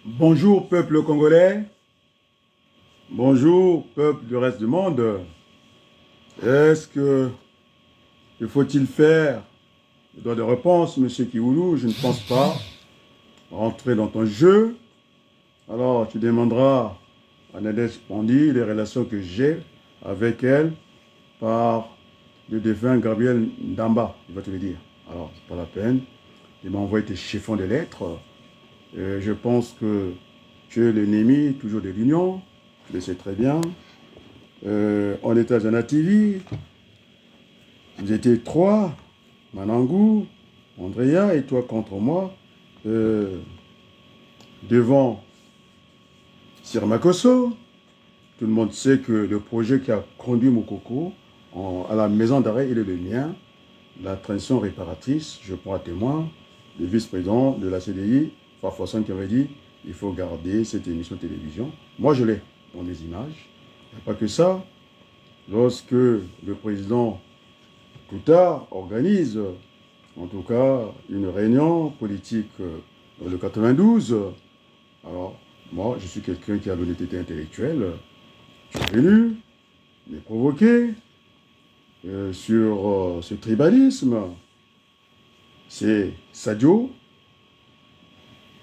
Bonjour peuple congolais, bonjour peuple du reste du monde. Est-ce que faut-il faire le droit de réponse, monsieur Kiwoulou? Je ne pense pas. Rentrer dans ton jeu. Alors tu demanderas à Nadège Pandi les relations que j'ai avec elle par le défunt Gabriel Ndamba, il va te le dire. Alors, c'est pas la peine. Il m'a envoyé tes chiffons de lettres. Je pense que tu es l'ennemi toujours de l'Union. Tu le sais très bien. On était à Zana TV. Vous étiez trois, Manangou, Andrea et toi contre moi, devant Sirmakoso. Tout le monde sait que le projet qui a conduit Moukoko à la maison d'arrêt, il est le mien. La transition réparatrice, je prends à témoin le vice-président de la CDI, Farfosson, qui avait dit il faut garder cette émission de télévision. Moi, je l'ai dans mes images. Il n'y a pas que ça. Lorsque le président Touta organise, en tout cas, une réunion politique dans le 92. Alors, moi, je suis quelqu'un qui a l'honnêteté intellectuelle. Je suis venu me provoquer sur ce tribalisme. C'est Sadio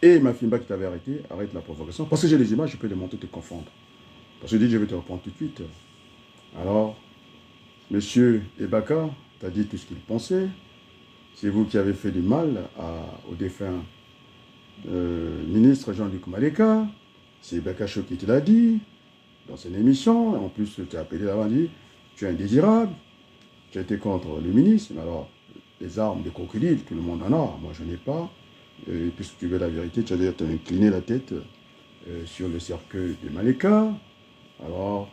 et Mafimba qui t'avait arrêté. Arrête la provocation. Parce que j'ai les images, je peux les montrer, te confondre. Parce que je dis, je vais te reprendre tout de suite. Alors, monsieur Ebaka t'a dit tout ce qu'il pensait. C'est vous qui avez fait du mal au défunt ministre Jean-Luc Maleka. C'est Bakacho qui te l'a dit dans son émission. En plus, tu as appelé là-bas, dit tu es indésirable. Tu as été contre le ministre. Mais alors, les armes de crocodile, tout le monde en a. Moi, je n'ai pas. Puisque tu veux la vérité, tu as d'ailleurs incliné la tête sur le cercueil de Maleka. Alors,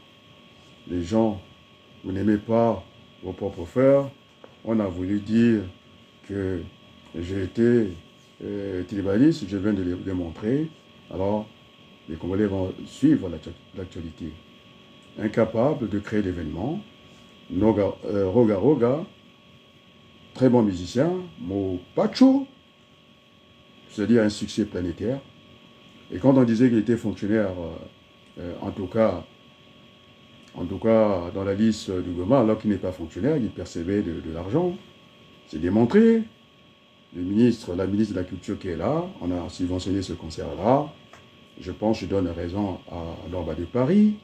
les gens, vous n'aimez pas vos propres frères. On a voulu dire que j'ai été tribaliste, je viens de le démontrer. Alors, les Congolais vont suivre l'actualité. Incapable de créer l'événement, Roga Roga, très bon musicien, Mo Pacho, c'est-à-dire un succès planétaire. Et quand on disait qu'il était fonctionnaire, en tout cas dans la liste du gouvernement, alors qu'il n'est pas fonctionnaire, il percevait de l'argent. C'est démontré. La ministre de la Culture qui est là, on a subventionné ce concert-là. Je pense que je donne raison à l'Orba de Paris,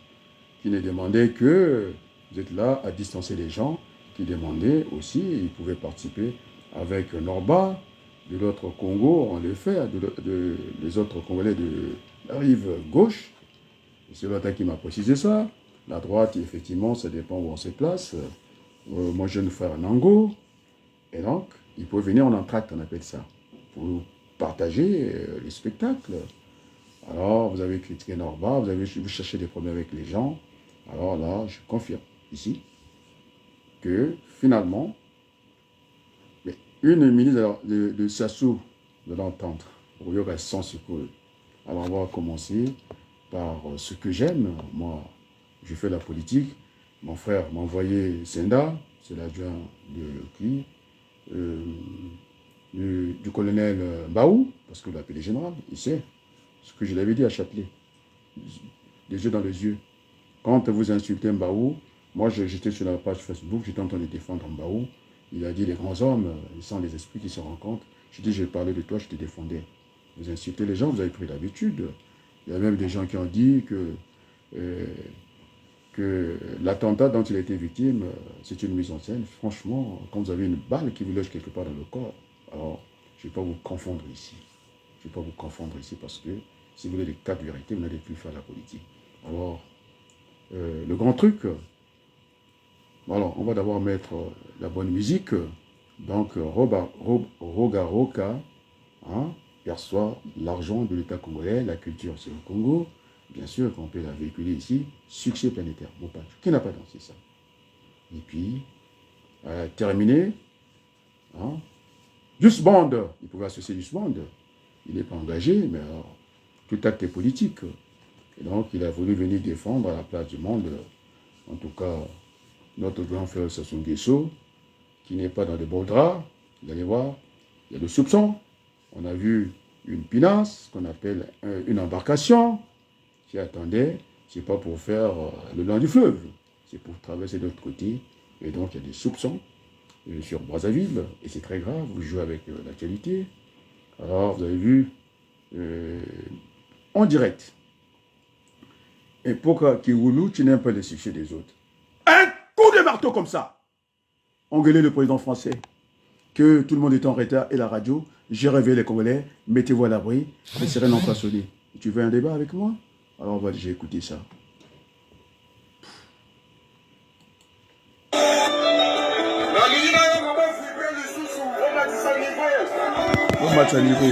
qui ne demandait que, vous êtes là à distancer les gens, qui demandaient aussi, ils pouvaient participer avec Norba, de l'autre Congo, on le fait, les autres Congolais de la rive gauche. C'est l'autre qui m'a précisé ça. La droite, effectivement, ça dépend où on se place. Moi, jeune frère Nango. Et donc, il peut venir en entracte, on appelle ça, pour partager les spectacles. Alors, vous avez critiqué Norba, vous cherchez des problèmes avec les gens. Alors là, je confirme ici que finalement, une ministre de Sassou, de l'entendre, au yoga sans secours. Alors, on va commencer par ce que j'aime. Moi, je fais la politique. Mon frère m'a envoyé Senda, c'est l'adjoint de qui du colonel Baou, parce que l'appelé général, il sait ce que je l'avais dit à Châtelet, les yeux dans les yeux. Quand vous insultez Mbaou, moi j'étais sur la page Facebook, j'étais en train de défendre Mbaou. Il a dit les grands hommes, ils sont les esprits qui se rencontrent. Je dis j'ai parlé de toi, je te défendais. Vous insultez les gens, vous avez pris l'habitude. Il y a même des gens qui ont dit que l'attentat dont il a été victime, c'est une mise en scène. Franchement, quand vous avez une balle qui vous loge quelque part dans le corps, alors je ne vais pas vous confondre ici. Je ne vais pas vous confondre ici parce que si vous voulez des cas de vérité, vous n'allez plus faire la politique. Alors, le grand truc, alors, on va d'abord mettre la bonne musique. Donc, Roga Roka perçoit l'argent de l'État congolais, la culture c'est le Congo. Bien sûr qu'on peut la véhiculer ici. Succès planétaire, Mopache. Qui n'a pas dansé ça? Et puis, terminé, Just Band, il pouvait associer Just Band. Il n'est pas engagé, mais alors, tout acte est politique. Et donc, il a voulu venir défendre à la place du monde, en tout cas, notre grand frère Sassou Nguesso, qui n'est pas dans de beaux draps. Vous allez voir, il y a des soupçons. On a vu une pinasse, qu'on appelle une embarcation, qui attendait, c'est pas pour faire le long du fleuve, c'est pour traverser de l'autre côté. Et donc, il y a des soupçons sur Brazzaville, et c'est très grave, vous jouez avec l'actualité. Alors, vous avez vu, en direct, et pour Kiroulou, tu n'aimes pas le succès des autres. Un coup de marteau comme ça, engueuler le président français, que tout le monde est en retard, et la radio, j'ai réveillé les Congolais, mettez-vous à l'abri, les sirènes n'ont pas sonné. Tu veux un débat avec moi? Alors, j'ai écouté ça. On match à niveau.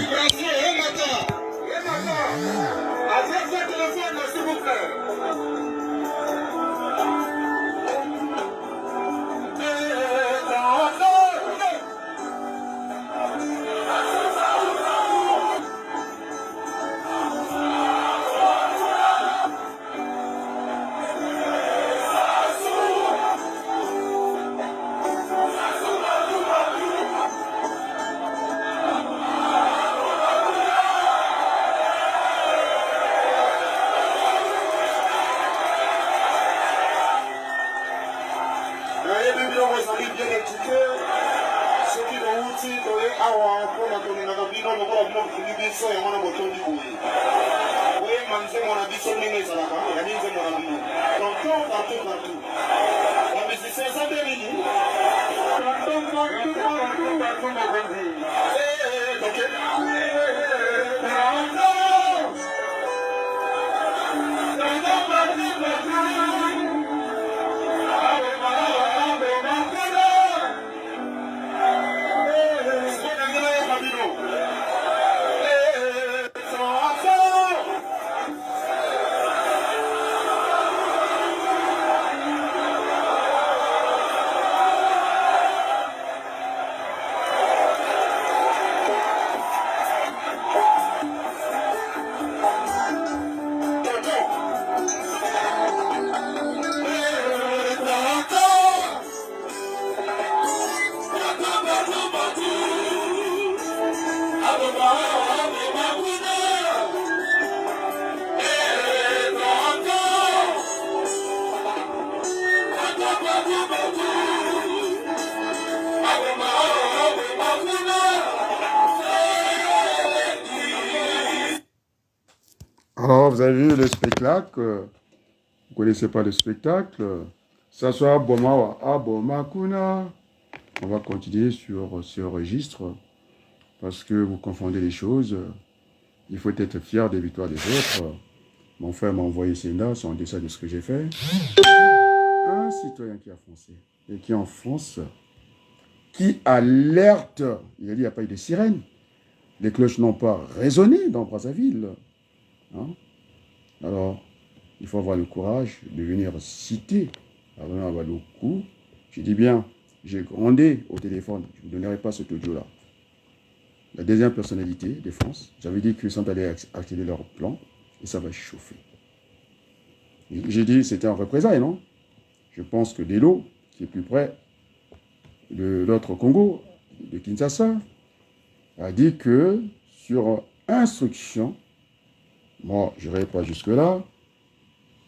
Alors, vous avez vu le spectacle, vous ne connaissez pas le spectacle, ça soit Bomawa, Abomakuna. On va continuer sur ce registre, parce que vous confondez les choses. Il faut être fier des victoires des autres. Mon frère m'a envoyé ces notes, c'est en deçà de ce que j'ai fait. Un citoyen qui a foncé, et qui enfonce, qui alerte, il a dit il n'y a pas eu de sirène. Les cloches n'ont pas résonné dans Brazzaville. Hein? Alors, il faut avoir le courage de venir citer Arnaud Abalokou. Je dis bien, j'ai grondé au téléphone, je ne vous donnerai pas cet audio-là. La deuxième personnalité de France, j'avais dit qu'ils sont allés accéder leur plan, et ça va chauffer. J'ai dit c'était en représailles, non? Je pense que Delo, qui est plus près de l'autre Congo, de Kinshasa, a dit que sur instruction, moi je n'irai pas jusque-là,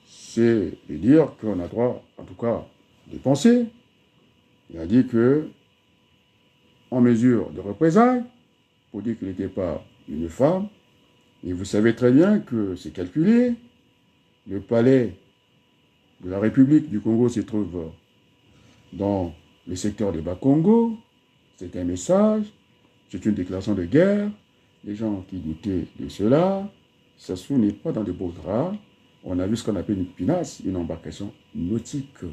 c'est de dire qu'on a droit, en tout cas, de penser. Il a dit que, en mesure de représailles, pour dire qu'il n'était pas une femme, et vous savez très bien que c'est calculé, le palais de la République du Congo se trouve dans le secteur de Bas-Congo, c'est un message, c'est une déclaration de guerre, les gens qui doutaient de cela, ça se n'est pas dans de beaux draps, on a vu ce qu'on appelle une pinasse, une embarcation nautique.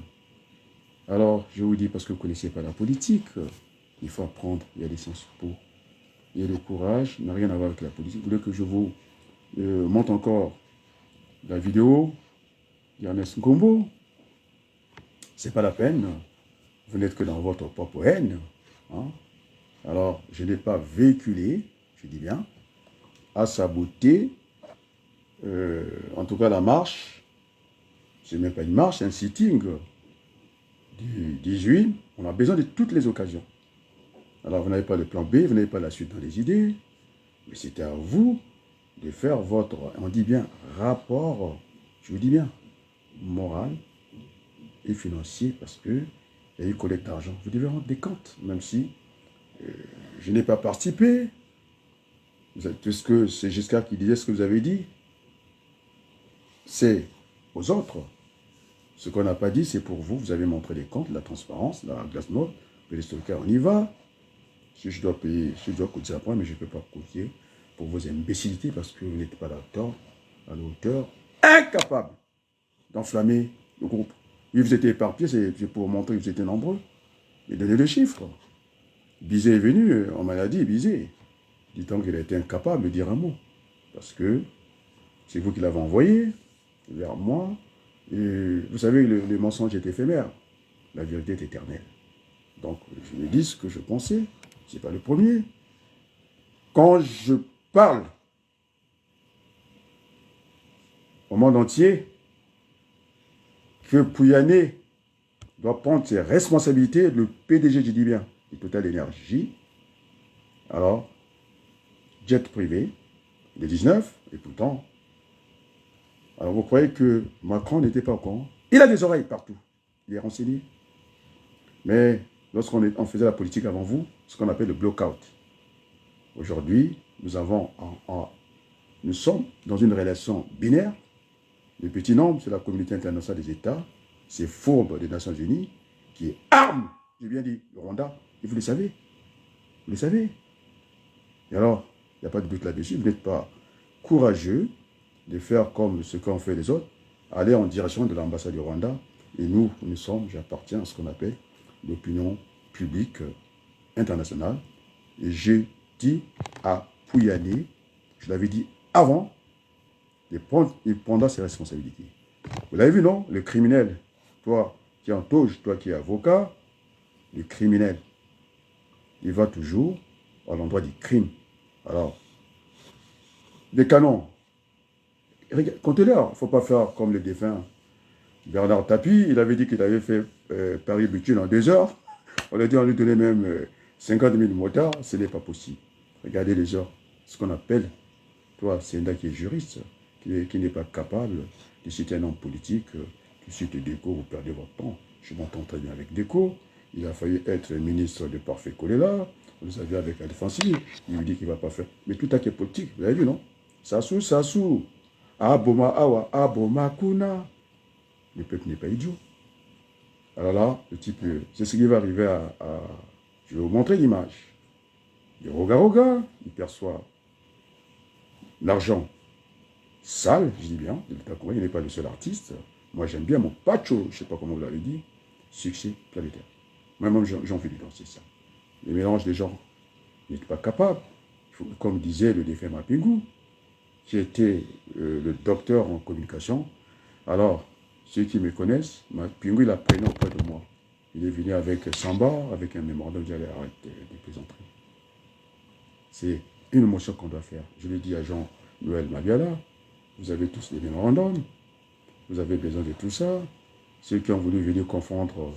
Alors, je vous dis, parce que vous ne connaissez pas la politique, il faut apprendre, il y a des sens pour. Et le courage n'a rien à voir avec la politique. Vous voulez que je vous montre encore la vidéo d'Ernest Ngombo? C'est pas la peine. Vous n'êtes que dans votre propre haine. Hein? Alors, je n'ai pas véhiculé, je dis bien, à saboter, en tout cas la marche. Ce n'est même pas une marche, c'est un sitting du 18. On a besoin de toutes les occasions. Alors, vous n'avez pas le plan B, vous n'avez pas la suite dans les idées. Mais c'était à vous de faire votre, on dit bien, rapport, je vous dis bien, moral et financier, parce que il y a eu collecte d'argent. Vous devez rendre des comptes, même si je n'ai pas participé. C'est Giscard qui disait ce que vous avez dit. C'est aux autres. Ce qu'on n'a pas dit, c'est pour vous. Vous avez montré les comptes, la transparence, la glace note, le stocker, on y va. Si je dois payer, je dois coûter après, mais je ne peux pas coûter pour vos imbécilités parce que vous n'êtes pas à la hauteur, incapable d'enflammer le groupe. Oui, vous étiez éparpillés, c'est pour montrer que vous étiez nombreux. Et donner les chiffres. Bizet est venu, on m'a dit, Bizet. Dit-on qu'il a été incapable de dire un mot. Parce que c'est vous qui l'avez envoyé vers moi. Et vous savez, le mensonge est éphémère. La vérité est éternelle. Donc, je me dis ce que je pensais. Ce n'est pas le premier. Quand je parle au monde entier que Pouyanné doit prendre ses responsabilités, le PDG, je dis bien, de Total Énergie, alors, jet privé, le 19, et pourtant, alors vous croyez que Macron n'était pas au courant? Il a des oreilles partout, il est renseigné. Mais lorsqu'on faisait la politique avant vous, ce qu'on appelle le block-out. Aujourd'hui, nous sommes dans une relation binaire. Le petit nombre, c'est la communauté internationale des États, c'est fourbe des Nations Unies, qui arme, j'ai bien dit, le Rwanda. Et vous le savez. Vous le savez. Et alors, il n'y a pas de doute là-dessus. Vous n'êtes pas courageux de faire comme ce qu'ont fait les autres, aller en direction de l'ambassade du Rwanda. Et nous sommes, j'appartiens à ce qu'on appelle l'opinion publique internationale. Et j'ai dit à Pouyanné, je l'avais dit avant, il prendra ses responsabilités. Vous l'avez vu, non? Le criminel, toi qui es en tauge, toi qui es avocat, le criminel, il va toujours à l'endroit du crime. Alors, des canons, comptez-leur, il ne faut pas faire comme le défunt Bernard Tapie, il avait dit qu'il avait fait Paris-Béthune en 2 heures. On a dit on lui donnait même 50 000 motards, ce n'est pas possible. Regardez les heures, ce qu'on appelle, toi, c'est un qui est juriste, qui n'est pas capable de citer un homme politique, qui cite Déco, vous perdez votre temps. Je m'entends très bien avec Déco, il a failli être ministre de Parfait Kolela, vous savez, avec Alfonsi, il lui dit qu'il ne va pas faire. Mais tout à qui est politique, vous avez vu, non? Sassou, Aboma Awa, Aboma Kuna. Le peuple n'est pas idiot. Alors là, le type, c'est ce qui va arriver je vais vous montrer l'image. Il roga, il perçoit l'argent sale, je dis bien, de l'État congolais, il n'est pas le seul artiste. Moi, j'aime bien mon Pacho, je ne sais pas comment vous l'avez dit, succès planétaire. Moi-même, j'ai envie de danser ça. Le mélange des genres n'est pas capable. Comme disait le défunt Mapingou, qui était le docteur en communication. Alors, ceux qui me connaissent, Mapingou, il a prénom auprès de moi. Il est venu avec Samba, avec un mémorandum, j'allais arrêter de plaisanterie. C'est une motion qu'on doit faire. Je l'ai dit à Jean-Noël Mabiala, vous avez tous des mémorandums, vous avez besoin de tout ça. Ceux qui ont voulu venir confondre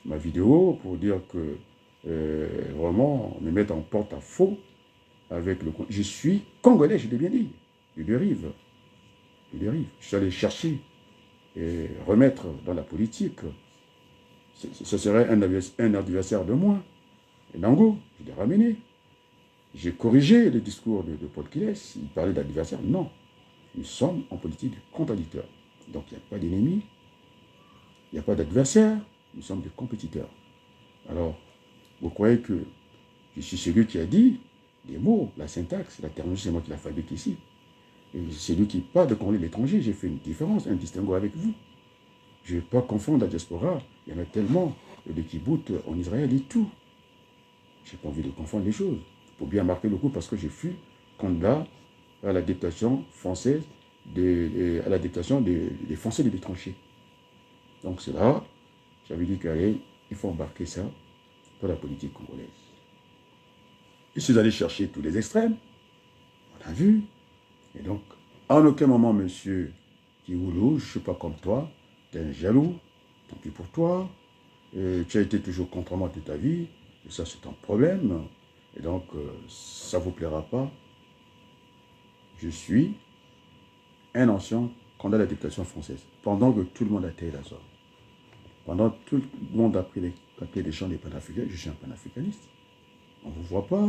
ma vidéo pour dire que vraiment me mettre en porte-à-faux avec le... Je suis congolais, je l'ai bien dit. Je dérive. Je suis allé chercher et remettre dans la politique. Ce serait un adversaire de moi. Et Nango, je l'ai ramené. J'ai corrigé le discours de Paul Kiles. Il parlait d'adversaire. Non. Nous sommes en politique de contradicteurs. Donc il n'y a pas d'ennemis. Il n'y a pas d'adversaire. Nous sommes des compétiteurs. Alors, vous croyez que je suis celui qui a dit les mots, la syntaxe, la terminologie, c'est moi qui la fabrique ici. C'est lui qui parle de Congolais de l'étranger. J'ai fait une différence, un distinguo avec vous. Je ne vais pas confondre la diaspora. Il y en a tellement de Kibboutz en Israël et tout. Je n'ai pas envie de confondre les choses. Pour bien marquer le coup, parce que je fus candidat à la députation française, à la députation des Français de l'étranger. Donc c'est là, j'avais dit qu'il faut embarquer ça dans la politique congolaise. Je suis allé chercher tous les extrêmes. On a vu. Et donc, en aucun moment, monsieur Kiwoulou, je ne suis pas comme toi, tu es un jaloux, tant pis pour toi, et tu as été toujours contre moi toute ta vie, et ça c'est un problème, et donc ça ne vous plaira pas je suis un ancien candidat à la dictature française. Pendant que tout le monde a taillé la zone, pendant que tout le monde a pris les papiers des champs des panafricains, je suis un panafricaniste. On ne vous voit pas.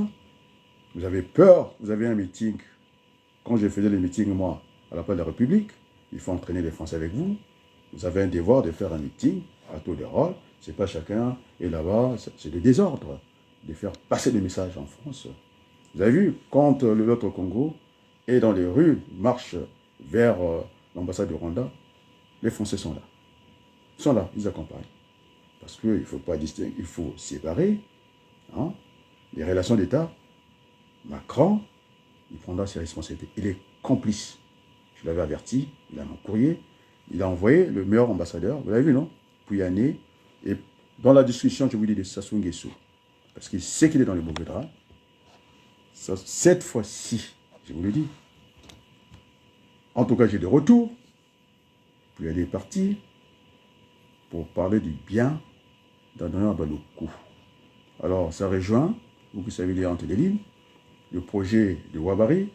Vous avez peur, vous avez un meeting. Quand je faisais les meetings, moi, à la place de la République, il faut entraîner les Français avec vous. Vous avez un devoir de faire un meeting à tour de rôle. Ce n'est pas chacun est là-bas, c'est le désordre de faire passer des messages en France. Vous avez vu, quand l'autre Congo est dans les rues, marche vers l'ambassade du Rwanda, les Français sont là. Ils sont là, ils accompagnent. Parce qu'il ne faut pas distinguer, il faut séparer les relations d'État. Macron, il prendra ses responsabilités. Il est complice. Je l'avais averti, il a mon courrier. Il a envoyé le meilleur ambassadeur, vous l'avez vu, non? Pouyanné. Et dans la discussion, je vous dis de Sassou Nguesso, parce qu'il sait qu'il est dans les mauvais draps. Cette fois-ci, je vous le dis. En tout cas, j'ai des retours. Pouyanné est parti pour parler du bien d'Adrien Balokou. Alors, ça rejoint, vous savez lire entre les lignes, le projet de Ouabari,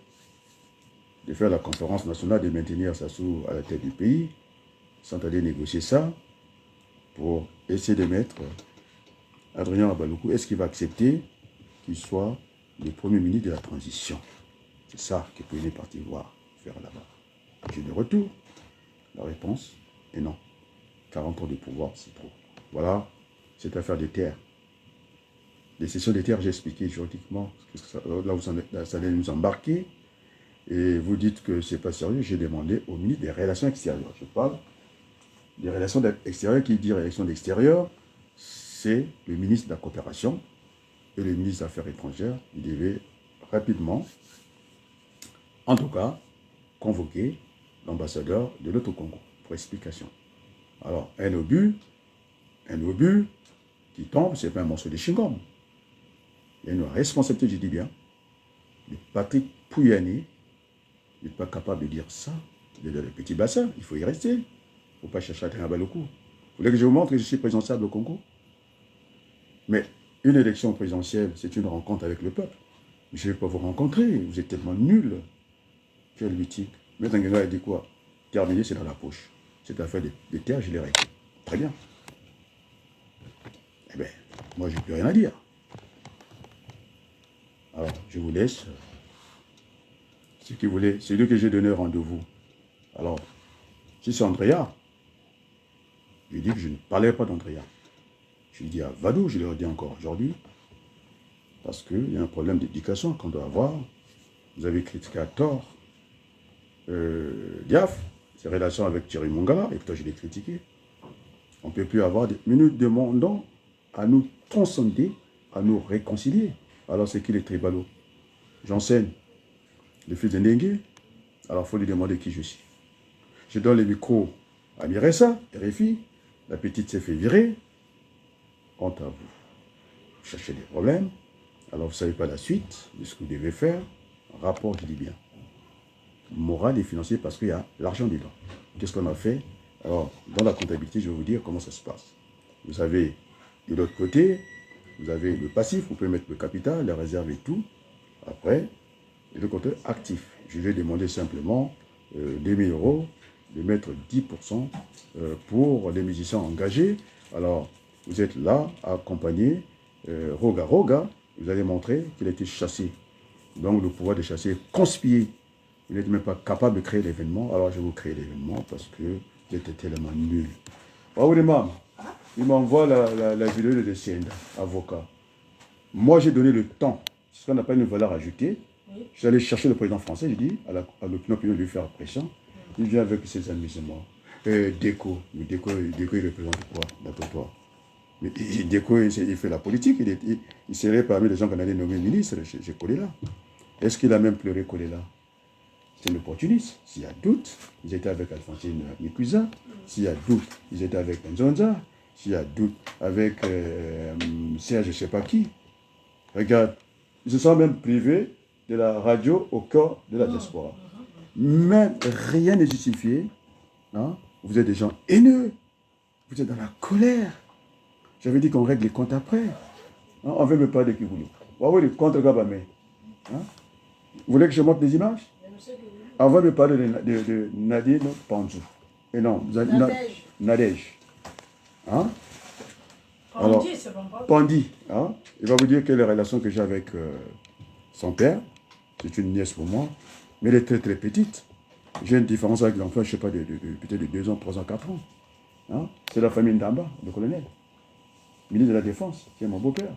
de faire la conférence nationale, de maintenir Sassou à la tête du pays, sans aller négocier ça, pour essayer de mettre Adrien Balokou. Est-ce qu'il va accepter qu'il soit le premier ministre de la transition? C'est ça que Pouyanné est parti voir, faire là-bas. J'ai de retour. La réponse est non. 40 ans de pouvoir, c'est trop. Voilà cette affaire des terres. Les cessions des terres, j'ai expliqué juridiquement, là où ça allait nous embarquer, et vous dites que ce n'est pas sérieux. J'ai demandé au ministre des Relations extérieures. Je parle des Relations extérieures. Qui dit Relations extérieures, c'est le ministre de la Coopération et le ministre des Affaires étrangères. Il devait rapidement, en tout cas, convoquer l'ambassadeur de l'autre Congo pour explication. Alors, un obus qui tombe, ce n'est pas un morceau de chewing-gum. Il y a une responsabilité, je dis bien, de Patrick Pouyanné. Il n'est pas capable de dire ça. Il est dans le petit bassin, il faut y rester. Il ne faut pas chercher à tenir à Balokou. Vous voulez que je vous montre que je suis présidentiable au Congo? Mais une élection présidentielle, c'est une rencontre avec le peuple. Je ne vais pas vous rencontrer, vous êtes tellement nuls. Quelle mythique. Mais Tanguy a dit quoi? Terminé, c'est dans la poche. Cette affaire des terres, je l'ai réglée. Très bien. Eh bien, moi, je n'ai plus rien à dire. Alors, je vous laisse. Ceux qui voulaient, c'est lui que j'ai donné rendez-vous. Alors, si c'est Andrea, je dis que je ne parlais pas d'Andrea. Je lui dis à Vadou, je le dis encore aujourd'hui, parce qu'il y a un problème d'éducation qu'on doit avoir. Vous avez critiqué à tort Diaf, ses relations avec Thierry Mongala, et toi je l'ai critiqué. On ne peut plus avoir des minutes demandant à nous transcender, à nous réconcilier. Alors c'est qui les tribalos? J'enseigne le fils de Ndengue, alors il faut lui demander qui je suis. Je donne le micro à Miressa, RFI, la petite s'est fait virer. Honte à vous. Vous cherchez des problèmes, alors vous ne savez pas la suite de ce que vous devez faire. Rapport, je dis bien, moral et financier, parce qu'il y a l'argent dedans. Qu'est-ce qu'on a fait? Alors, dans la comptabilité, je vais vous dire comment ça se passe. Vous avez de l'autre côté, vous avez le passif, vous pouvez mettre le capital, la réserve et tout. Après, et le côté actif. Je vais demander simplement 2000 €, de mettre 10% pour les musiciens engagés. Alors, vous êtes là à accompagner Roga Roga. Vous allez montrer qu'il a été chassé. Donc, le pouvoir de chasser est conspiré. Vous n'êtes même pas capable de créer l'événement. Alors, je vais vous créer l'événement parce que vous êtes tellement nul. Bravo les membres. Il m'envoie la vidéo de Sienda, avocat. Moi, j'ai donné le temps. Ce qu'on n'a pas une valeur ajoutée. Oui. Je suis allé chercher le président français. J'ai dit à l'opinion publique de lui faire pression. Il vient avec ses amis, c'est moi. Déco. Mais Déco, il représente quoi, d'après toi? Mais Déco, il fait la politique. Il serait parmi les gens qu'on allait nommer ministre chez Kolela. Est-ce qu'il a même pleuré Kolela? C'est un opportuniste. S'il y a doute, ils étaient avec Alphonsine Mikuza. S'il y a doute, ils étaient avec Nzonza. S'il y a doute, avec Serge, je ne sais pas qui. Regarde, ils se sont même privés de la radio au cœur de la diaspora. Même rien n'est justifié. Hein? Vous êtes des gens haineux. Vous êtes dans la colère. J'avais dit qu'on règle les comptes après. Hein? On ne veut me parler de Kiboulou. Vous voyez les comptes Gabamé. Hein? Vous voulez que je montre des images? Avant de parler de Nadine Panzou. Et non, Nadège. Nadège. Hein? Pandi, c'est pas Pandi. Hein? Il va vous dire quelle est la relation que j'ai avec son père. C'est une nièce pour moi. Mais elle est très très petite. J'ai une différence avec l'enfant, je ne sais pas, peut-être de 2 ans, 3 ans, 4 ans. Hein? C'est la famille Ndamba, le colonel. Ministre de la Défense, qui est mon beau-père.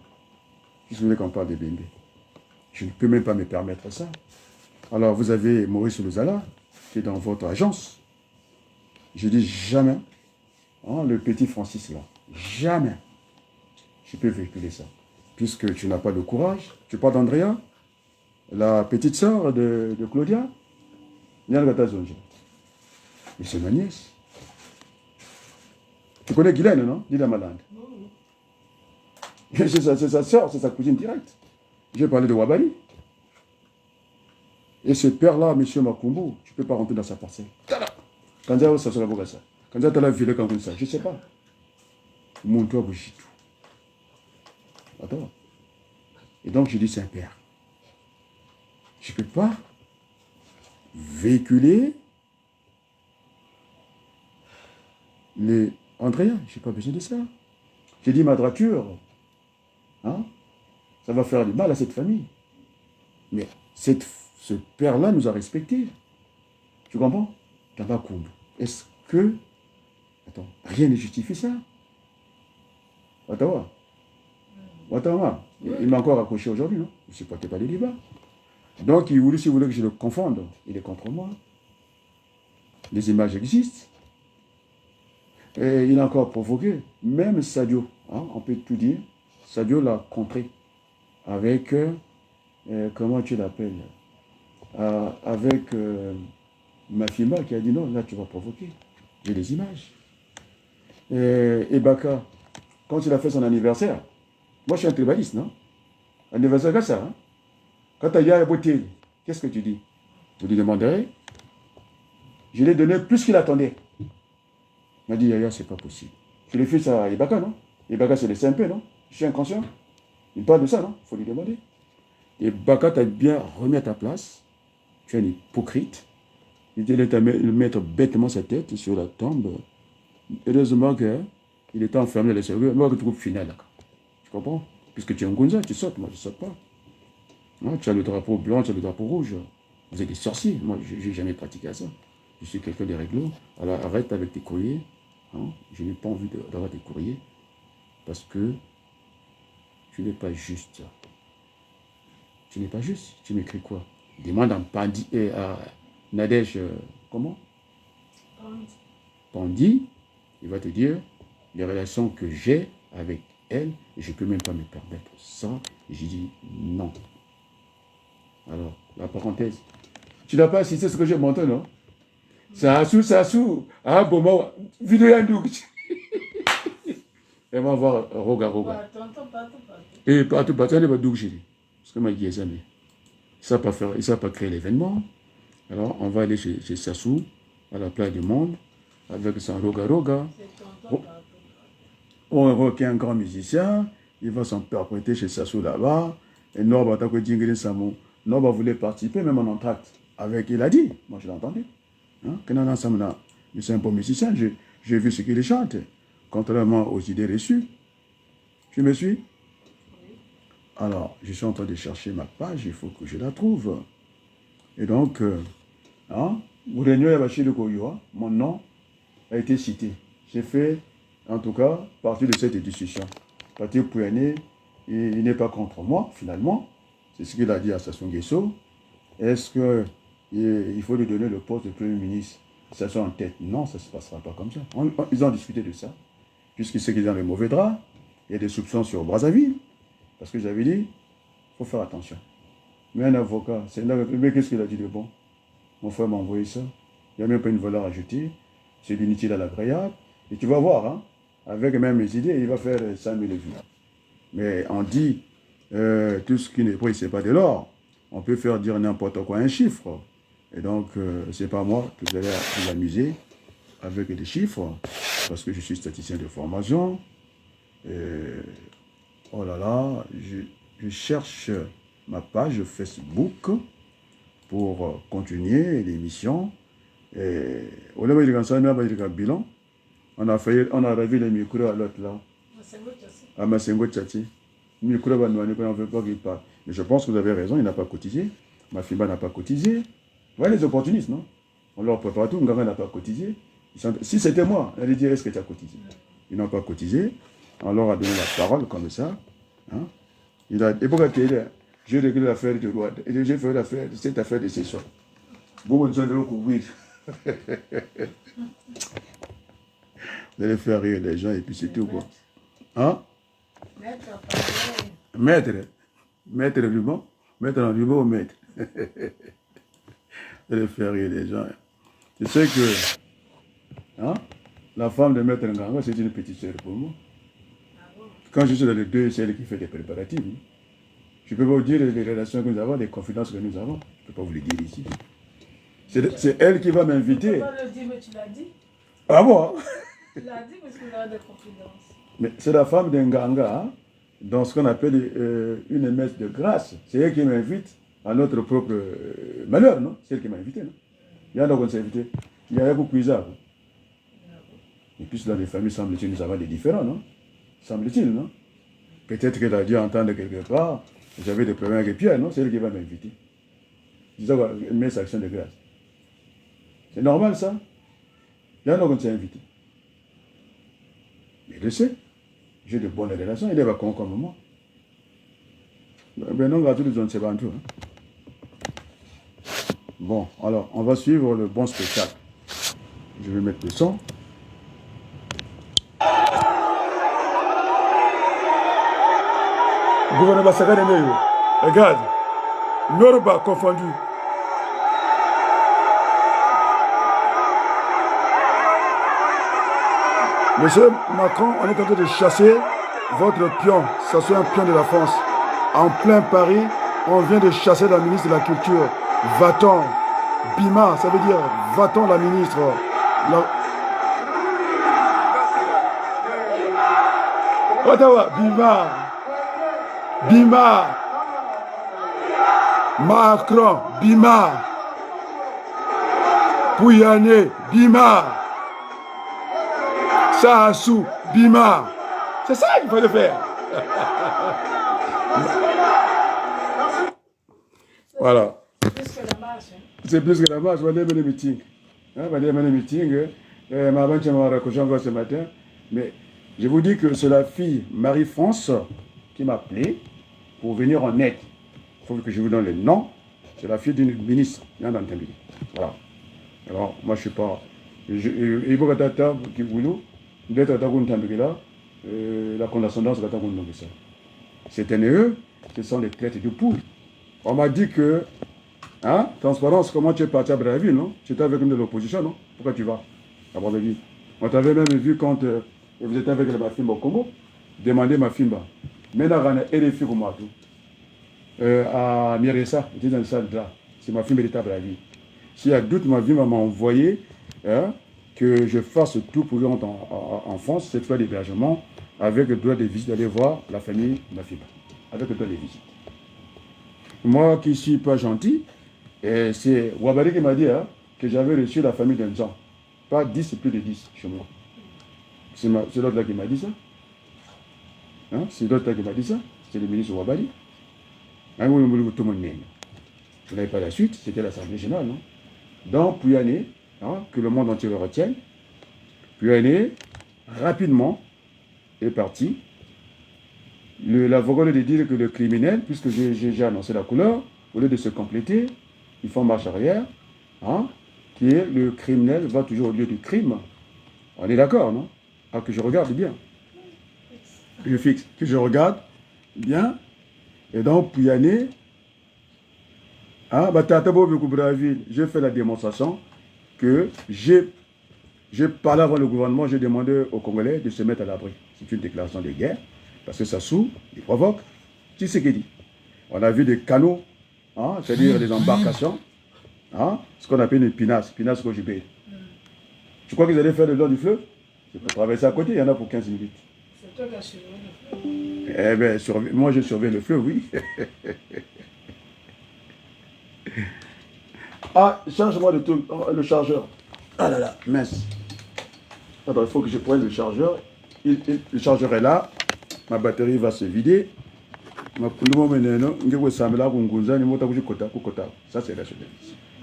Si vous voulez qu'on parle de Bembe. Je ne peux même pas me permettre ça. Alors, vous avez Maurice Lozala, qui est dans votre agence. Je dis jamais, hein, le petit Francis là, jamais je peux véhiculer ça. Puisque tu n'as pas de courage. Tu parles d'Andrea, la petite sœur de Claudia. Mais c'est ma nièce. Tu connais Guylaine, non? Guylaine Malande. C'est sa sœur, c'est sa cousine directe. J'ai parlé de Wabali. Et ce père-là, M. Makumbu, tu ne peux pas rentrer dans sa parcelle. Quand ça sera beau ça. Quand ça la ville comme ça, je ne sais pas. Mon toit bouge tout. Attends. Et donc je dis c'est un père. Je ne peux pas véhiculer les Andrea. Je n'ai pas besoin de ça. J'ai dit madrature. Hein? Ça va faire du mal à cette famille. Mais ce père-là nous a respectés. Tu comprends? Est-ce que... Attends, rien ne justifie ça. Ottawa. Il m'a encore accroché aujourd'hui, non? Je ne supportais pas les débats. Donc, s'il voulait que je le confonde, il est contre moi. Les images existent. Et il a encore provoqué. Même Sadio, hein, on peut tout dire, Sadio l'a contré. Avec, comment tu l'appelles? Avec Mafima qui a dit non, là tu vas provoquer. J'ai les images. Et Baka, quand il a fait son anniversaire, moi je suis un tribaliste, non? Anniversaire comme ça, hein? Quand tu as eu à beauté, qu'est-ce que tu dis? Vous lui demanderez. Je lui ai donné plus qu'il attendait. Il m'a dit, Yaya, c'est pas possible. Tu le fais à Ibaka, non? Ibaka, c'est le SMP, non? Je suis inconscient. Il parle de ça, non? Il faut lui demander. Et Baka t'a bien remis à ta place. Tu es un hypocrite. Il allait mettre bêtement sa tête sur la tombe. Heureusement qu'il était enfermé dans le cerveau. Moi, je trouve final. Tu comprends? Puisque tu es un gonza, tu sautes. Moi, je ne saute pas. Non, tu as le drapeau blanc, tu as le drapeau rouge. Vous êtes des sorciers. Moi, je n'ai jamais pratiqué ça. Je suis quelqu'un de réglo. Alors, arrête avec tes courriers. Hein? Je n'ai pas envie d'avoir des courriers. Parce que tu n'es pas juste. Tu n'es pas juste. Tu m'écris quoi? Demande à Pandi et à Nadège, comment? Pandi. Il va te dire les relations que j'ai avec elle, et je ne peux même pas me permettre ça. Et j'ai dit non. Alors, la parenthèse. Tu n'as pas assisté à ce que j'ai montré, non? Ça sous. Ah, bon, moi, vidéo Yandouk. Elle va voir Roga. Et partout, elle va doucher. Parce que moi, je dis, mais ça ne va pas créer l'événement. Alors, on va aller chez Sassou, à la place du monde, avec son Roga. On est un grand musicien, il va s'interpréter chez Sassou là-bas. Et Norba voulait participer, même en entracte. Avec, il a dit, moi je l'ai entendu. Hein? C'est un bon musicien, j'ai vu ce qu'il chante, contrairement aux idées reçues. Tu me suis? Alors, je suis en train de chercher ma page, il faut que je la trouve. Et donc, hein, mon nom a été cité. J'ai fait, en tout cas, partie de cette discussion. Patrick Pouyanné, il n'est pas contre moi, finalement. C'est ce qu'il a dit à Sassou Nguesso. Est-ce qu'il faut lui donner le poste de Premier ministre? Ça soit en tête? Non, ça ne se passera pas comme ça. Ils ont discuté de ça. Puisqu'il sait qu'il est dans le mauvais drap. Il y a des soupçons sur Brazzaville. Parce que j'avais dit, il faut faire attention. Mais un avocat, mais qu'est-ce qu'il a dit de bon? Mon frère m'a envoyé ça. Il n'y a même pas une valeur ajoutée. C'est l'inutile à l'agréable. Et tu vas voir, hein, avec même les idées, il va faire 5 000 vues. Mais on dit, tout ce qui n'est pas, c'est pas de l'or. On peut faire dire n'importe quoi, un chiffre. Et donc, c'est pas moi que vous allez vous amuser avec des chiffres, parce que je suis statisticien de formation. Oh là là, je cherche ma page Facebook. pour continuer l'émission. Et au lieu de bilan, on a revu les micros à l'autre là. À Massengo Tchati. Micro, on ne veut pas qu'il parle. Mais je pense que vous avez raison, il n'a pas cotisé. Ma fille n'a pas cotisé. Vous voyez les opportunistes, non? On leur prépare tout, Nganga n'a pas cotisé. Si c'était moi, elle dirait est-ce que tu as cotisé? Ils n'ont pas cotisé. On leur a donné la parole comme ça. Hein? Il a, et pourquoi tu es là? J'ai réglé l'affaire de loi. J'ai fait l'affaire, cette affaire de session. Vous allez faire rire les gens et puis c'est tout quoi. Hein? Maître. Maître ruban. Maître en ruban ou maître. Vous allez faire rire les gens. Tu sais que hein, la femme de Maître Nganga, c'est une petite sœur pour moi. Quand je suis dans les deux, c'est elle qui fait des préparatifs. Hein. Je ne peux pas vous dire les relations que nous avons, les confidences que nous avons. Je ne peux pas vous les dire ici. C'est elle qui va m'inviter. Tu ne peux pas le dire, mais tu l'as dit. Ah bon? Tu l'as dit parce qu'on a des confidences. Mais c'est la femme d'un Nganga, hein, dans ce qu'on appelle une messe de grâce. C'est elle qui m'invite à notre propre malheur, non? C'est elle qui m'a invité, non? Il y a donc invité. Il y a beaucoup de ça. Et puis dans les familles, semble-t-il, nous avons des différents, non? Semble-t-il, non? Peut-être qu'elle a dû entendre quelque part, j'avais des problèmes avec Pierre, non? C'est elle qui va m'inviter. Disons quoi, une messe action de grâce. C'est normal, ça? Il y en a qui s'est invité. Mais il le sait. J'ai de bonnes relations, il est vacant comme moi. Ben non, on va tous les gens, c'est pas tout. Bon, alors, on va suivre le bon spectacle. Je vais mettre le son. Gouvernement Sakane Meyo, regarde, Norba confondu. Monsieur Macron, on est en train de chasser votre pion. Ça soit un pion de la France. En plein Paris, on vient de chasser la ministre de la Culture. Va-t'en. Bima, ça veut dire va-t'en la ministre. Ottawa, Bima. Bima. Macron, Bima. Pouyanné, Bima. Sahassou, Bima. C'est ça qu'il fallait faire. Voilà. C'est plus que la marche. On va aller mener le meeting. On va aller mener le meeting. Ma banque m'a raccroché encore ce matin. Mais je vous dis que c'est la fille Marie-France qui m'a appelé pour venir en aide. Il faut que je vous donne le nom. C'est la fille d'une ministre. Voilà. Alors, moi, je ne suis pas... Il faut que tu d'être la condescendance de ça. C'est un eux, ce sont des traites de poule. On m'a dit que, hein, transparence, comment tu es parti à Brazzaville, non? Tu étais avec une de l'opposition, non? Pourquoi tu vas à Brazzaville? On t'avait même vu quand vous étiez avec ma fille au Congo, demander ma fille. Mais là, on a RFI comme moi tout. À Miressa, j'étais dans le salle là. C'est ma fille qui était à Brazzaville. S'il y a doute, ma vie m'a envoyé, hein, que je fasse tout pour lui en France, cette fois d'hébergement, avec le droit de visite, d'aller voir la famille de ma fille. Avec le droit de visite. Moi qui ne suis pas gentil, c'est Wabari qui m'a dit hein, que j'avais reçu la famille d'un gens. Pas 10, c'est plus de 10 chez moi. C'est l'autre là qui m'a dit ça. Hein? C'est l'autre là qui m'a dit ça. C'est le ministre Wabari. Hein, vous n'avez pas la suite, c'était l'Assemblée générale. Non? Donc, Pouyanné, hein, que le monde entier le retienne, Pouyanné, rapidement, est parti. L'avocat de dire que le criminel, puisque j'ai annoncé la couleur, au lieu de se compléter, ils font marche arrière, hein, qui est le criminel va toujours au lieu du crime. On est d'accord, non? Ah, que je regarde bien. Je fixe. Que je regarde bien. Et donc, Pouyanné, hein, j'ai fait la démonstration que j'ai parlé avant le gouvernement, j'ai demandé aux Congolais de se mettre à l'abri. C'est une déclaration de guerre. Parce que ça saoule, il provoque. Tu sais ce qu'il dit. On a vu des canaux, hein, c'est-à-dire des embarcations, hein, ce qu'on appelle une pinasse Kojibé. Tu crois qu'ils allaient faire le long du fleuve? C'est pour traverser à côté, il y en a pour 15 minutes. C'est toi qui as surveillé le fleuve. Eh bien, moi j'ai surveillé le fleuve, oui. Ah, charge-moi le truc, oh, le chargeur. Ah là là, mince. Attends, il faut que je prenne le chargeur. Le chargeur est là. Ma batterie va se vider. Ça, c'est la chose.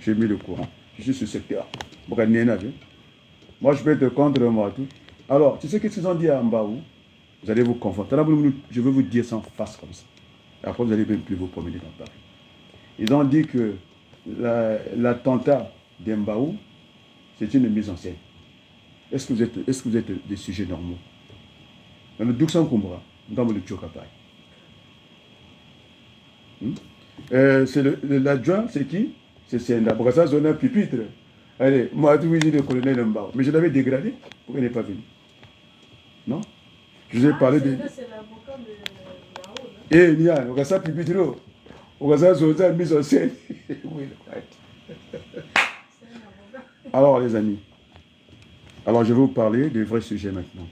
J'ai mis le courant. Je suis sur ce secteur. Moi, je peux être contre moi. Tout. Alors, tu sais qu'est-ce qu'ils ont dit à Mbaou? Vous allez vous confondre. Je vais vous dire ça en face comme ça. Et après, vous allez même plus vous promener dans Paris. Ils ont dit que l'attentat d'Mbaou, c'est une mise en scène. Est-ce que vous êtes des sujets normaux? Dans le Duxan Kumbra, dans le Tchokapai. C'est l'adjoint, c'est qui? C'est Senda. Pour ça, on a un pupitre. Allez, moi, je dis le colonel Mbao. Mais je l'avais dégradé. Pourquoi il n'est pas venu? Non? Je vous ai parlé de. C'est l'avocat de Mao. Eh, Nia, on a ça pupitre. On a ça sur mise en scène. Oui, alors, les amis. Alors, je vais vous parler des vrais sujets maintenant.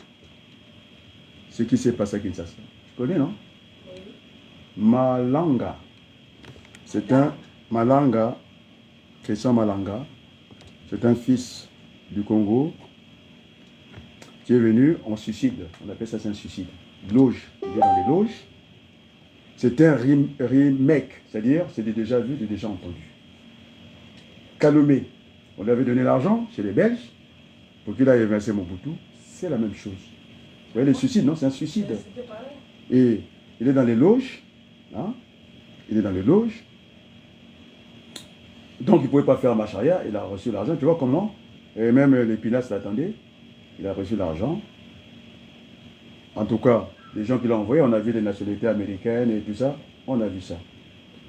Ce qui s'est passé à Kinshasa. Tu connais, non? Oui. Malanga. C'est un Malanga, Christian Malanga. C'est un fils du Congo qui est venu en suicide. On appelle ça un suicide. Loge. Il est dans les loges. C'est un remake. C'est-à-dire, c'est déjà vu, c'est déjà entendu. Calomé. On lui avait donné l'argent chez les Belges pour qu'il aille évincer Mobutu. C'est la même chose. Vous voyez, le suicide, non? C'est un suicide. Et il est dans les loges. Hein? Il est dans les loges. Donc, il ne pouvait pas faire marche arrière. Il a reçu l'argent. Tu vois comment? Et même l'Épinasse l'attendait. Il a reçu l'argent. En tout cas, les gens qui l'ont envoyé, on a vu les nationalités américaines et tout ça. On a vu ça.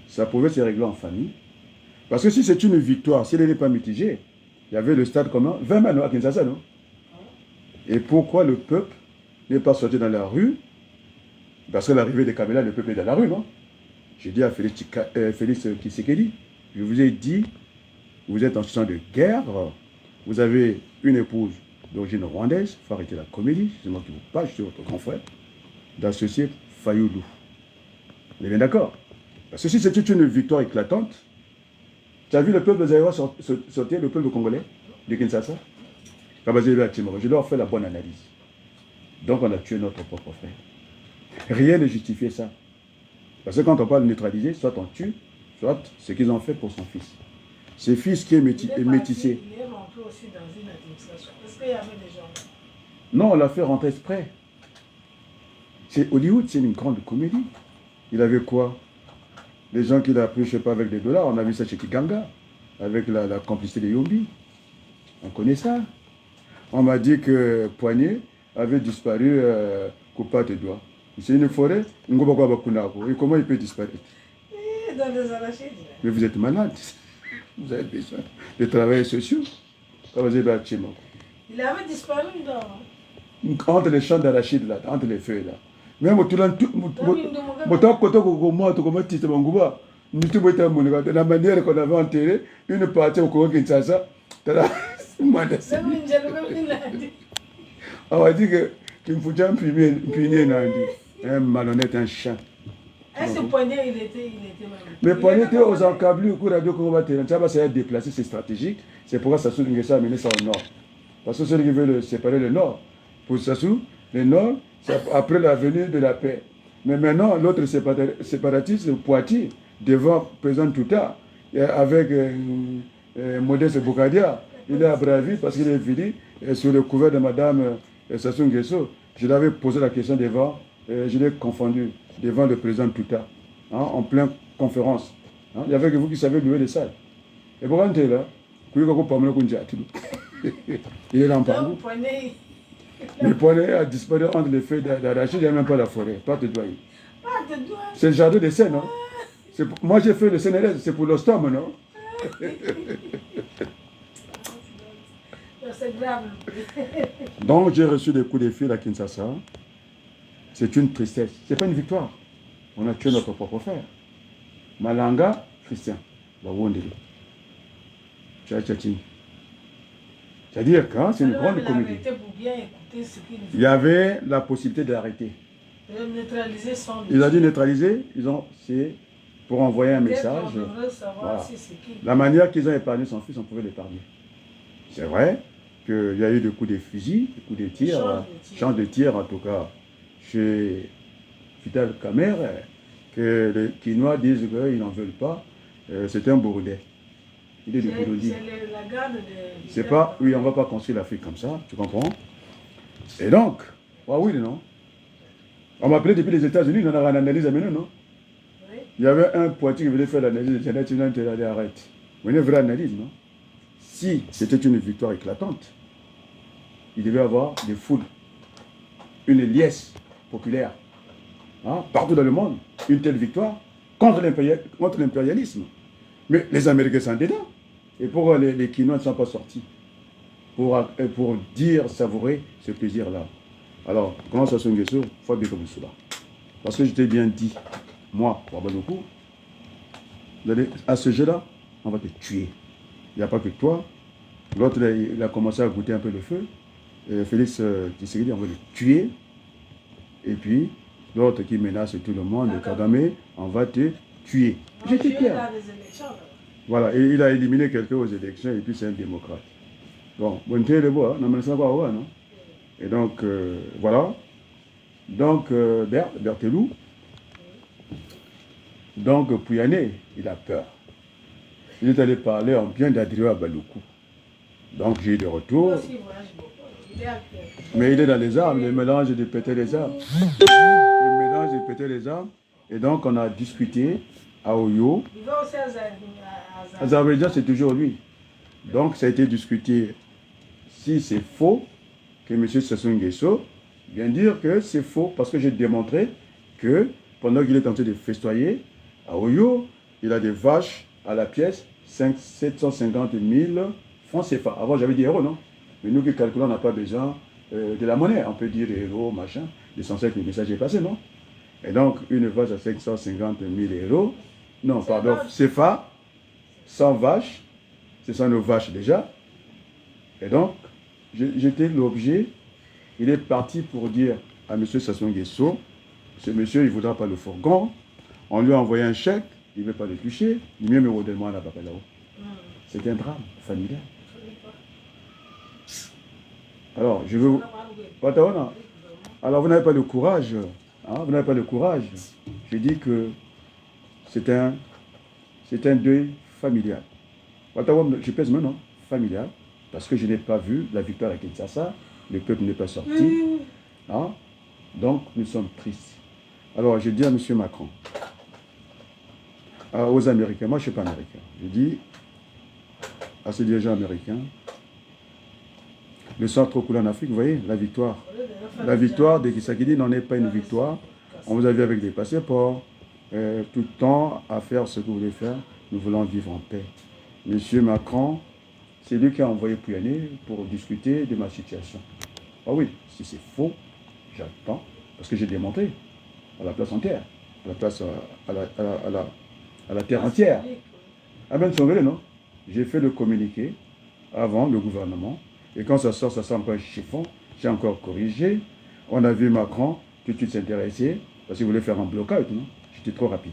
Ça pouvait se régler en famille. Parce que si c'est une victoire, si elle n'est pas mitigée, il y avait le stade commun, 20 man à Kinshasa, non? Et pourquoi le peuple n'est pas sorti dans la rue? Parce que l'arrivée des Kabila, le peuple est dans la rue, non? J'ai dit à Félix Tshisekedi, je vous ai dit, vous êtes en situation de guerre, vous avez une épouse d'origine rwandaise, il faut arrêter la comédie, c'est moi qui vous parle, je suis votre grand frère, d'associer Fayoulou. Vous êtes bien d'accord? Parce que si c'était une victoire éclatante, tu as vu le peuple de Zaïwa sortir, le peuple congolais de Kinshasa? Je leur fais la bonne analyse. Donc on a tué notre propre frère. Rien ne justifiait ça. Parce que quand on parle de neutraliser, soit on tue, soit ce qu'ils ont fait pour son fils. Ce fils qui est métissé. Il est rentré aussi dans une administration. Est-ce qu'il y avait des gens? Non, on l'a fait rentrer exprès. Hollywood, c'est une grande comédie. Il avait quoi? Les gens qu'il a pris, je ne sais pas, avec des dollars. On a vu ça chez Kiganga, avec la complicité de Yombi. On connaît ça. On m'a dit que Poignet avait disparu coupable de doigts. C'est une forêt. Et comment il peut disparaître? Dans les arachides. Mais vous êtes malade. Vous avez besoin de travailleurs sociaux. Il avait disparu dans... Entre les champs d'arachides, là, entre les feuilles, là. Même tout le monde, la manière qu'on avait enterré, une partie au Congo Kinshasa, on va dire qu'il me faut déjà imprimer un malhonnête, un chien. Est-ce que Poignet, il était mais Poignet était aux encablés au cours de Radio Congo Terrain. Ça va se déplacer, c'est stratégique. C'est pourquoi Sassou Nguesso a amené ça au nord. Parce que celui qui veut séparer le nord, pour Sassou, le nord, c'est après la venue de la paix. Mais maintenant, l'autre séparatiste, Poitiers, devant le président Touta, avec Modeste Boukadia, il est à Brazzaville parce qu'il est venu sur le couvert de Madame Sassou Nguesso. Je l'avais posé la question devant, je l'ai confondu devant le président Touta, hein, en pleine conférence. Hein, il y avait que vous qui savez louer les salles. Et pourquoi on est là? Il est là en parcours. Le Poignet a disparu entre les feuilles d'arachide, il n'y a même pas la forêt. Pas de doigts. C'est le jardin des scènes, non? Moi j'ai fait le CNRS, c'est pour l'ostome, non? C'est grave. Donc j'ai reçu des coups de fil à Kinshasa. C'est une tristesse. Ce n'est pas une victoire. On a tué notre propre frère. Malanga, Christian. C'est-à-dire que c'est une grande comédie. Il y avait la possibilité de l'arrêter. Neutraliser sans... Il a dit neutraliser, pour envoyer un Peut-être message. on devrait savoir Voilà. si c'est qui. La manière qu'ils ont épargné son fils, on pouvait l'épargner. C'est vrai qu'il y a eu des coups de fusil, des coups de tir, change de tir en tout cas, chez Fidel Kamer, que les Quinois disent qu'ils n'en veulent pas. C'est un Burundais. Il est de Burundi. C'est la garde de... C'est pas, oui, on ne va pas construire l'Afrique comme ça, tu comprends? Et donc, ah oui, non? On m'appelait depuis les États-Unis, on a une analyse à mener, non? Oui. Il y avait un poitier qui voulait faire l'analyse de Janet, il a dit arrête. Mais une vraie analyse, non? Si c'était une victoire éclatante, il devait avoir des foules, une liesse populaire, hein, partout dans le monde, une telle victoire contre l'impérialisme. Mais les Américains sont dedans. Et pourquoi les Quinois ne sont pas sortis pour dire, savourer ce plaisir-là? Alors, comment ça se fait? Il faut bien comme cela. Parce que je t'ai bien dit, moi, Wabanoko, à ce jeu-là, on va te tuer. Il n'y a pas que toi. L'autre, il a commencé à goûter un peu le feu. Et Félix Tshisekedi, on va le tuer. Et puis, l'autre qui menace tout le monde, Kagame, on va te tuer. J'étais clair. Voilà, et il a éliminé quelqu'un aux élections, et puis c'est un démocrate. Bon, bon, tu es le bois, non? Et donc, voilà. Donc, Berthelou. Donc, Pouyanné, il a peur. Il est allé parler en bien d'Adrien Baloukou. Donc, j'ai eu des retours. Mais il est dans les armes, le mélange de péter les armes. Le mélange de péter les armes. Et donc, on a discuté à Oyo. Il va aussi à Azerbaïdjan, c'est toujours lui. Donc, ça a été discuté. Si c'est faux, que M. Sassou Nguesso vient dire que c'est faux, parce que j'ai démontré que pendant qu'il est en train de festoyer, à Oyo, il a des vaches à la pièce, 750 000 francs CFA. Avant, j'avais dit euros, non? Mais nous qui calculons, on n'a pas besoin de la monnaie. On peut dire euros, machin. L'essentiel que le message est passé, non? Et donc, une vache à 550 000 euros, non, pardon, CFA, 100 vaches, ce sont nos vaches déjà. Et donc, j'étais l'objet, il est parti pour dire à M. Sassou Nguesso, ce monsieur, il ne voudra pas le fourgon, on lui a envoyé un chèque, il ne veut pas le toucher, il mieux me redemande là-bas là-haut. C'est un drame familial. Alors, je veux... Alors, vous n'avez pas le courage, hein, vous n'avez pas le courage. Je dis que c'est un deuil familial. Je pèse maintenant, familial, parce que je n'ai pas vu la victoire à Kinshasa, le peuple n'est pas sorti. Hein? Donc, nous sommes tristes. Alors, je dis à M. Macron, aux Américains, moi je ne suis pas américain, je dis à ces dirigeants américains, le sang trop coulé en Afrique, vous voyez, la victoire. La victoire de Tshisekedi n'en est pas une victoire. On vous a vu avec des passeports, tout le temps à faire ce que vous voulez faire. Nous voulons vivre en paix. Monsieur Macron, c'est lui qui a envoyé Pouyanné pour discuter de ma situation. Ah oui, si c'est faux, j'attends, parce que j'ai démontré à la place entière, à la place à la terre entière. Ah ben, non? J'ai fait le communiqué avant le gouvernement, et quand ça sort encore un chiffon, j'ai encore corrigé. On a vu Macron tout de suite s'intéresser, parce qu'il voulait faire un blockout, non? J'étais trop rapide.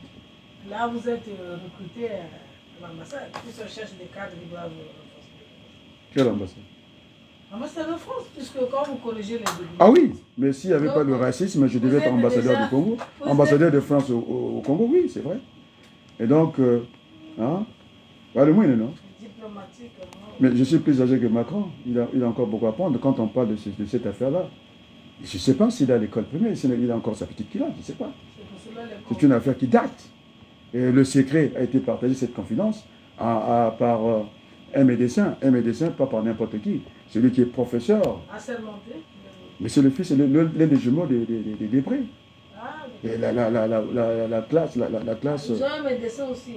Là, vous êtes recruté à l'ambassade, puis on cherche des cadres qui doivent... Quelle ambassade? L'ambassade de France, puisque quand vous corrigez les débats... Ah oui, mais s'il n'y avait pas de racisme, je devais être ambassadeur du Congo. Ambassadeur de France au Congo, oui, c'est vrai. Et donc, hein, bah, le moins, non? Diplomatique, non? Mais je suis plus âgé que Macron. Il a encore beaucoup à apprendre quand on parle de cette affaire-là. Je ne sais pas s'il est à l'école primaire, il a encore sa petite culotte, je ne sais pas. C'est une affaire qui date. Et le secret a été partagé, cette confidence, par un médecin, pas par n'importe qui. Celui qui est professeur. Assermenté. Mais c'est le fils, l'un des jumeaux des Després. Ah, et la classe... Ils ont un médecin aussi.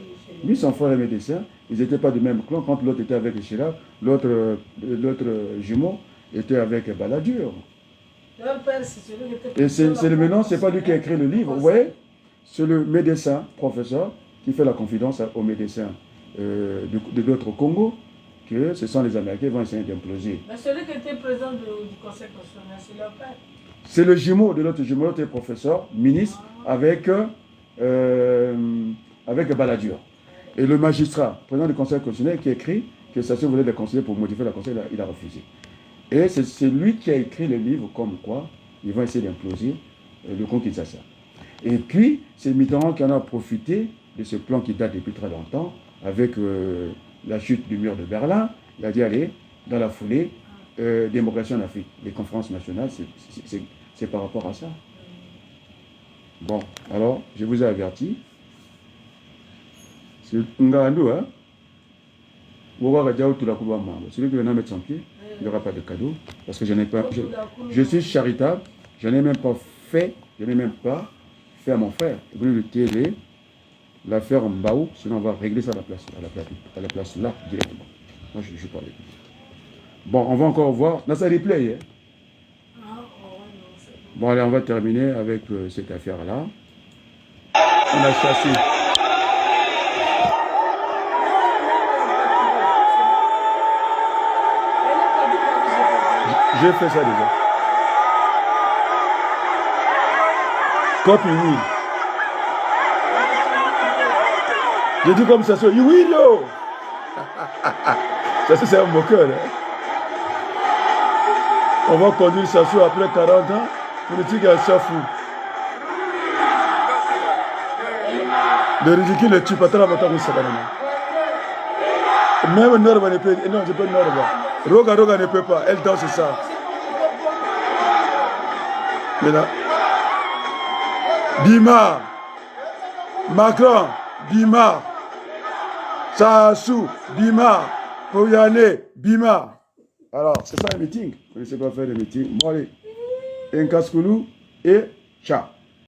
Oui, son frère est médecin. Ils n'étaient pas du même clan. Quand l'autre était avec Chirac, l'autre jumeau était avec Balladur. Leur père, c'est celui qui était... Et c'est le mélange, c'est pas lui qui a écrit le livre. Vous voyez? C'est le médecin, professeur, qui fait la confidence aux médecins de l'autre Congo, que ce sont les Américains qui vont essayer d'imploser. Mais celui qui était président du Conseil constitutionnel, c'est leur père. C'est le jumeau de l'autre jumeau, l'autre professeur, ministre, avec avec Balladur. Et le magistrat, président du Conseil constitutionnel, qui écrit que Sassou voulait le conseiller pour modifier la Constitution, il a refusé. Et c'est lui qui a écrit le livre comme quoi ils vont essayer d'imploser le Congo Kinshasa. Et puis, c'est Mitterrand qui en a profité de ce plan qui date depuis très longtemps, avec la chute du mur de Berlin. Il a dit, allez, dans la foulée, démocratie en Afrique, les conférences nationales, c'est par rapport à ça. Bon, alors, je vous ai averti. C'est Ngandou, hein? Celui qui vient mettre son pied, il n'y aura pas de cadeau. Parce que je n'ai pas. Je suis charitable, je n'ai même pas fait à mon frère. Vous voulez le tirer, l'affaire en Mbaou, sinon on va régler ça à la place là, directement. Moi, je ne suis pas avec lui. Bon, on va encore voir. Dans sa replay, hein? Bon, allez, on va terminer avec cette affaire-là. On a chassé. J'ai fait ça déjà. Copie oui. J'ai dit comme ça, oui, yo. Ça, c'est un moqueur. Hein? On va conduire Sassou après 40 ans. Politique à Chafou. Le ridicule, le tue pas très longtemps. Même Norba ne peut pas. Non, je peux Norba. Roga ne peut pas. Elle danse ça. Mais là. Bima. Macron. Bima. Sassou. Bima. Poyane. Bima. Alors, c'est ça un meeting. Vous ne connaissez pas faire le meeting. Bon, allez. Un casse-coulou et ciao.